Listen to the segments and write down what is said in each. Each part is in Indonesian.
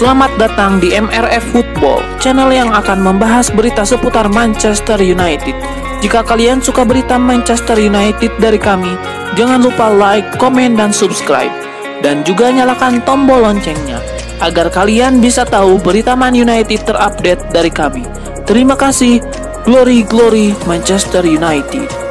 Selamat datang di MRF Football, channel yang akan membahas berita seputar Manchester United. Jika kalian suka berita Manchester United dari kami, jangan lupa like, komen, dan subscribe. Dan juga nyalakan tombol loncengnya, agar kalian bisa tahu berita Man United terupdate dari kami. Terima kasih, Glory Glory Manchester United.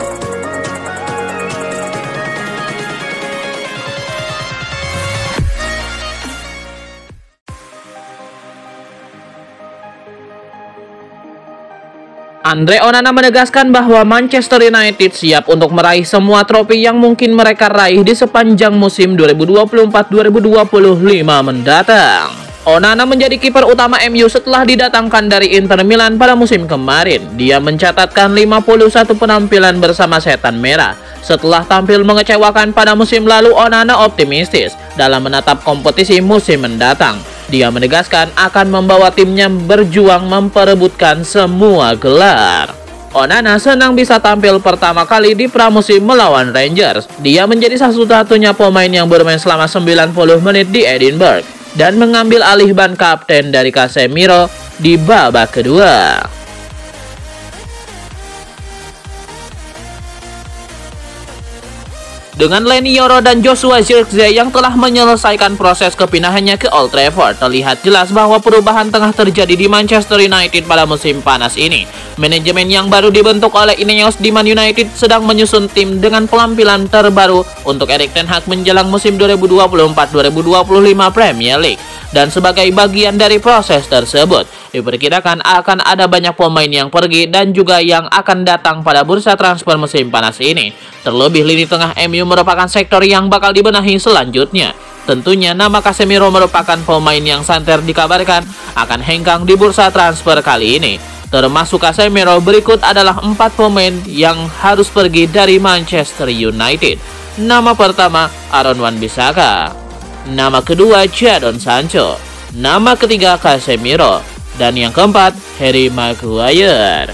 Andre Onana menegaskan bahwa Manchester United siap untuk meraih semua trofi yang mungkin mereka raih di sepanjang musim 2024-2025 mendatang. Onana menjadi kiper utama MU setelah didatangkan dari Inter Milan pada musim kemarin. Dia mencatatkan 51 penampilan bersama Setan Merah. Setelah tampil mengecewakan pada musim lalu, Onana optimistis dalam menatap kompetisi musim mendatang. Dia menegaskan akan membawa timnya berjuang memperebutkan semua gelar. Onana senang bisa tampil pertama kali di pramusim melawan Rangers. Dia menjadi satu-satunya pemain yang bermain selama 90 menit di Edinburgh dan mengambil alih ban kapten dari Casemiro di babak kedua. Dengan Leny Yoro dan Joshua Zirkzee yang telah menyelesaikan proses kepindahannya ke Old Trafford, terlihat jelas bahwa perubahan tengah terjadi di Manchester United pada musim panas ini. Manajemen yang baru dibentuk oleh Ineos di Man United sedang menyusun tim dengan pelampilan terbaru untuk Erik ten Hag menjelang musim 2024-2025 Premier League. Dan sebagai bagian dari proses tersebut, diperkirakan akan ada banyak pemain yang pergi dan juga yang akan datang pada bursa transfer musim panas ini. Terlebih lini tengah MU merupakan sektor yang bakal dibenahi selanjutnya. Tentunya nama Casemiro merupakan pemain yang santer dikabarkan akan hengkang di bursa transfer kali ini. Termasuk Casemiro, berikut adalah 4 pemain yang harus pergi dari Manchester United. Nama pertama, Aaron Wan-Bissaka. Nama kedua, Jadon Sancho. Nama ketiga, Casemiro. Dan yang keempat, Harry Maguire.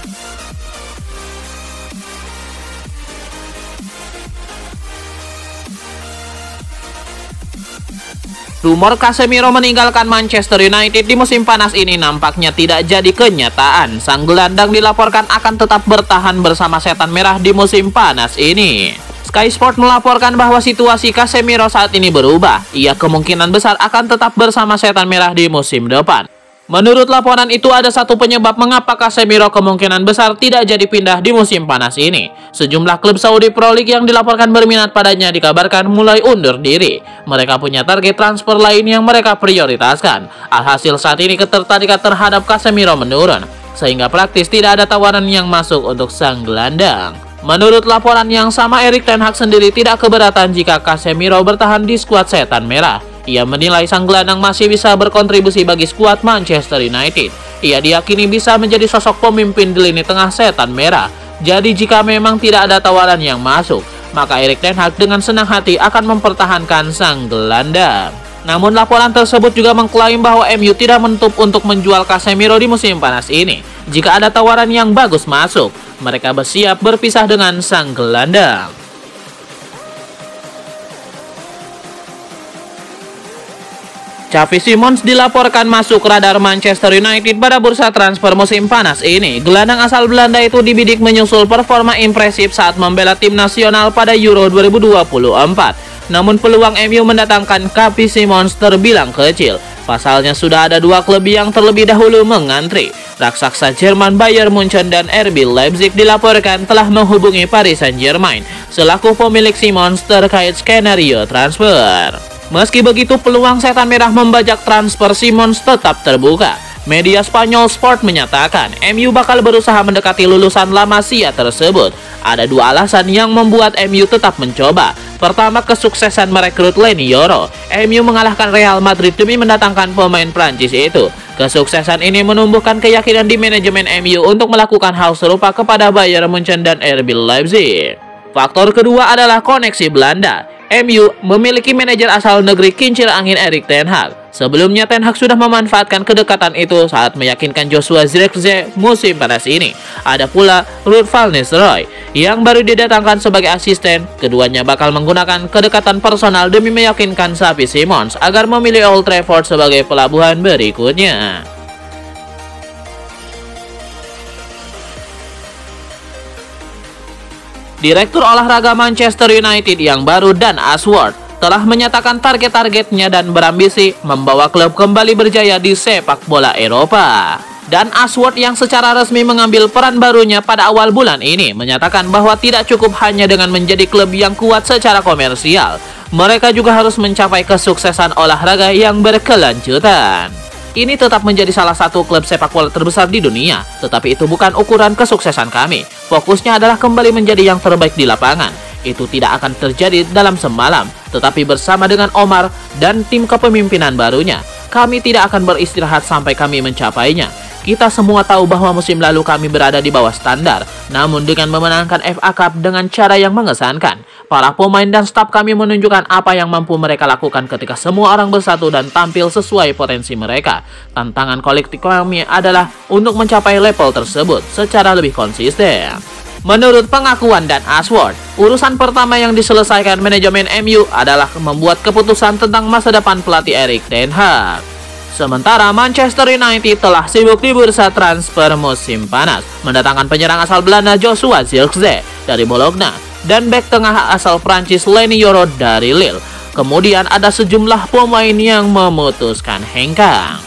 Rumor Casemiro meninggalkan Manchester United di musim panas ini nampaknya tidak jadi kenyataan. Sang gelandang dilaporkan akan tetap bertahan bersama Setan Merah di musim panas ini. Sky Sport melaporkan bahwa situasi Casemiro saat ini berubah. Ia kemungkinan besar akan tetap bersama Setan Merah di musim depan. Menurut laporan itu, ada satu penyebab mengapa Casemiro kemungkinan besar tidak jadi pindah di musim panas ini. Sejumlah klub Saudi Pro League yang dilaporkan berminat padanya dikabarkan mulai undur diri. Mereka punya target transfer lain yang mereka prioritaskan. Alhasil saat ini ketertarikan terhadap Casemiro menurun, sehingga praktis tidak ada tawaran yang masuk untuk sang gelandang. Menurut laporan yang sama, Erik ten Hag sendiri tidak keberatan jika Casemiro bertahan di skuad Setan Merah. Ia menilai sang gelandang masih bisa berkontribusi bagi skuad Manchester United. Ia diyakini bisa menjadi sosok pemimpin di lini tengah Setan Merah. Jadi jika memang tidak ada tawaran yang masuk, maka Erik ten Hag dengan senang hati akan mempertahankan sang gelandang. Namun laporan tersebut juga mengklaim bahwa MU tidak menutup untuk menjual Casemiro di musim panas ini. Jika ada tawaran yang bagus masuk, mereka bersiap berpisah dengan sang gelandang. Xavi Simons dilaporkan masuk radar Manchester United pada bursa transfer musim panas ini. Gelandang asal Belanda itu dibidik menyusul performa impresif saat membela tim nasional pada Euro 2024. Namun peluang MU mendatangkan Xavi Simons terbilang kecil. Pasalnya sudah ada 2 klub yang terlebih dahulu mengantri. Raksasa Jerman Bayern Munchen dan RB Leipzig dilaporkan telah menghubungi Paris Saint-Germain selaku pemilik Simons terkait skenario transfer. Meski begitu, peluang Setan Merah membajak transfer Simons tetap terbuka. Media Spanyol Sport menyatakan MU bakal berusaha mendekati lulusan La Masia tersebut. Ada 2 alasan yang membuat MU tetap mencoba. Pertama, kesuksesan merekrut Leny Yoro. MU mengalahkan Real Madrid demi mendatangkan pemain Prancis itu. Kesuksesan ini menumbuhkan keyakinan di manajemen MU untuk melakukan hal serupa kepada Bayern Munchen dan RB Leipzig. Faktor kedua adalah koneksi Belanda. MU memiliki manajer asal negeri kincir angin Erik ten Hag. Sebelumnya ten Hag sudah memanfaatkan kedekatan itu saat meyakinkan Joshua Zirkzee musim panas ini. Ada pula Ruud van Nistelrooy yang baru didatangkan sebagai asisten. Keduanya bakal menggunakan kedekatan personal demi meyakinkan Xavi Simons agar memilih Old Trafford sebagai pelabuhan berikutnya. Direktur olahraga Manchester United yang baru, Dan Ashworth, telah menyatakan target-targetnya dan berambisi membawa klub kembali berjaya di sepak bola Eropa. Dan Ashworth yang secara resmi mengambil peran barunya pada awal bulan ini menyatakan bahwa tidak cukup hanya dengan menjadi klub yang kuat secara komersial, mereka juga harus mencapai kesuksesan olahraga yang berkelanjutan. Ini tetap menjadi salah satu klub sepak bola terbesar di dunia, tetapi itu bukan ukuran kesuksesan kami. Fokusnya adalah kembali menjadi yang terbaik di lapangan. Itu tidak akan terjadi dalam semalam, tetapi bersama dengan Omar dan tim kepemimpinan barunya, kami tidak akan beristirahat sampai kami mencapainya. Kita semua tahu bahwa musim lalu kami berada di bawah standar, namun dengan memenangkan FA Cup dengan cara yang mengesankan, para pemain dan staf kami menunjukkan apa yang mampu mereka lakukan ketika semua orang bersatu dan tampil sesuai potensi mereka. Tantangan kolektif kami adalah untuk mencapai level tersebut secara lebih konsisten. Menurut pengakuan Dan Ashworth, urusan pertama yang diselesaikan manajemen MU adalah membuat keputusan tentang masa depan pelatih Erik ten Hag. Sementara Manchester United telah sibuk di bursa transfer musim panas, mendatangkan penyerang asal Belanda Joshua Zirkzee dari Bologna dan bek tengah asal Prancis Leny Yoro dari Lille. Kemudian ada sejumlah pemain yang memutuskan hengkang.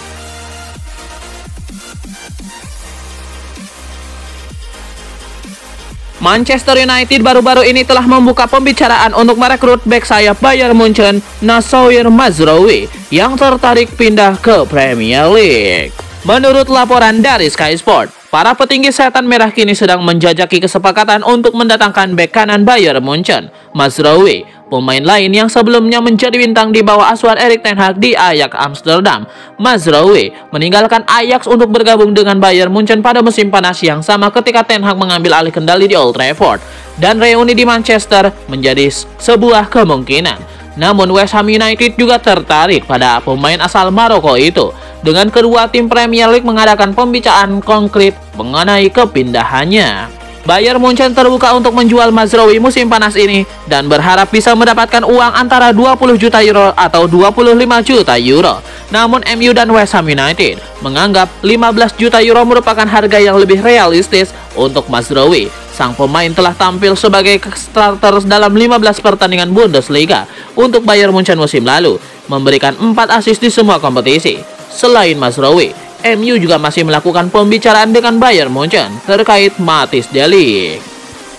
Manchester United baru-baru ini telah membuka pembicaraan untuk merekrut bek sayap Bayern Munchen Noussair Mazraoui yang tertarik pindah ke Premier League. Menurut laporan dari Sky Sport, para petinggi setan merah kini sedang menjajaki kesepakatan untuk mendatangkan bek kanan Bayern Munchen Mazraoui, pemain lain yang sebelumnya menjadi bintang di bawah asuhan Erik ten Hag di Ajax Amsterdam. Mazraoui meninggalkan Ajax untuk bergabung dengan Bayern Munchen pada musim panas yang sama ketika ten Hag mengambil alih kendali di Old Trafford, dan reuni di Manchester menjadi sebuah kemungkinan. Namun West Ham United juga tertarik pada pemain asal Maroko itu, dengan kedua tim Premier League mengadakan pembicaraan konkret mengenai kepindahannya. Bayern Munchen terbuka untuk menjual Mazraoui musim panas ini dan berharap bisa mendapatkan uang antara 20 juta euro atau 25 juta euro. Namun MU dan West Ham United menganggap 15 juta euro merupakan harga yang lebih realistis untuk Mazraoui. Sang pemain telah tampil sebagai starter dalam 15 pertandingan Bundesliga untuk Bayern Munchen musim lalu, memberikan 4 assist di semua kompetisi. Selain Mazraoui, MU juga masih melakukan pembicaraan dengan Bayern Munchen terkait Matthijs de Ligt.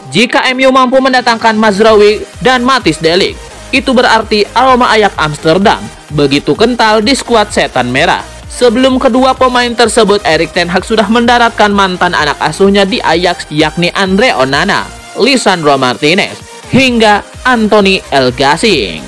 Jika MU mampu mendatangkan Mazraoui dan Matthijs de Ligt, itu berarti aroma Ajax Amsterdam begitu kental di skuad setan merah. Sebelum kedua pemain tersebut, Erik ten Hag sudah mendaratkan mantan anak asuhnya di Ajax, yakni Andre Onana, Lisandro Martinez, hingga Anthony Elgasing.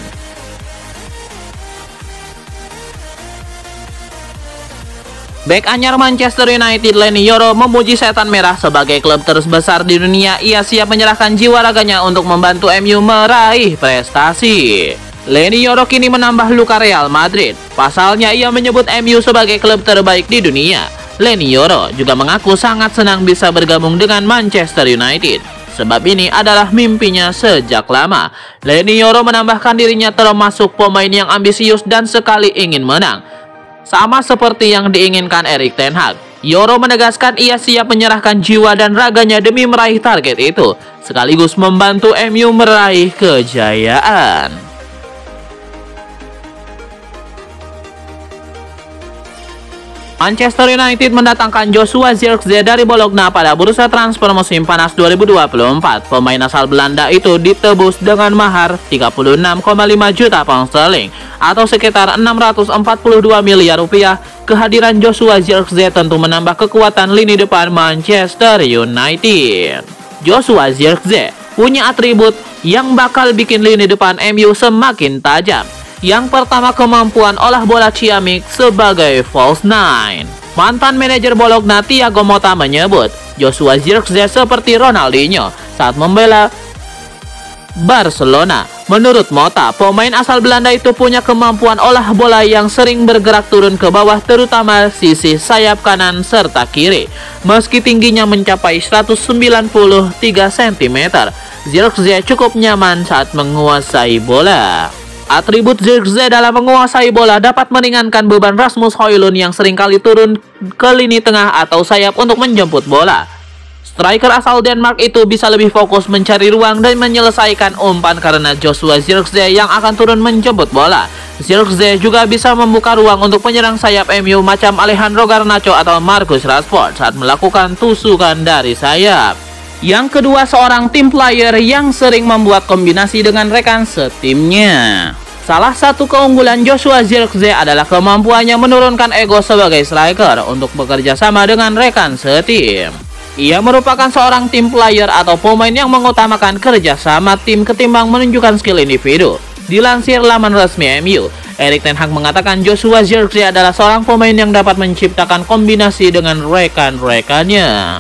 Bek anyar Manchester United Leny Yoro memuji setan merah sebagai klub terbesar di dunia. Ia siap menyerahkan jiwa raganya untuk membantu MU meraih prestasi. Leny Yoro kini menambah luka Real Madrid. Pasalnya ia menyebut MU sebagai klub terbaik di dunia. Leny Yoro juga mengaku sangat senang bisa bergabung dengan Manchester United, sebab ini adalah mimpinya sejak lama. Leny Yoro menambahkan dirinya termasuk pemain yang ambisius dan sekali ingin menang, sama seperti yang diinginkan Erik ten Hag. Yoro menegaskan ia siap menyerahkan jiwa dan raganya demi meraih target itu, sekaligus membantu MU meraih kejayaan. Manchester United mendatangkan Joshua Zirkzee dari Bologna pada bursa transfer musim panas 2024. Pemain asal Belanda itu ditebus dengan mahar 36,5 juta pound sterling atau sekitar 642 miliar rupiah. Kehadiran Joshua Zirkzee tentu menambah kekuatan lini depan Manchester United. Joshua Zirkzee punya atribut yang bakal bikin lini depan MU semakin tajam. Yang pertama, kemampuan olah bola ciamik sebagai false nine. Mantan manajer Bologna Thiago Motta menyebut Joshua Zirkzee seperti Ronaldinho saat membela Barcelona. Menurut Mota, pemain asal Belanda itu punya kemampuan olah bola yang sering bergerak turun ke bawah, terutama sisi sayap kanan serta kiri. Meski tingginya mencapai 193 cm, Zirkzee cukup nyaman saat menguasai bola. Atribut Zirkzee dalam menguasai bola dapat meringankan beban Rasmus Højlund yang seringkali turun ke lini tengah atau sayap untuk menjemput bola. Striker asal Denmark itu bisa lebih fokus mencari ruang dan menyelesaikan umpan karena Joshua Zirkzee yang akan turun menjemput bola. Zirkzee juga bisa membuka ruang untuk penyerang sayap MU macam Alejandro Garnacho atau Marcus Rashford saat melakukan tusukan dari sayap. Yang kedua, seorang team player yang sering membuat kombinasi dengan rekan setimnya. Salah satu keunggulan Joshua Zirkzee adalah kemampuannya menurunkan ego sebagai striker untuk bekerja sama dengan rekan setim. Ia merupakan seorang team player atau pemain yang mengutamakan kerjasama tim ketimbang menunjukkan skill individu. Dilansir laman resmi MU, Erik ten Hag mengatakan Joshua Zirkzee adalah seorang pemain yang dapat menciptakan kombinasi dengan rekan-rekannya.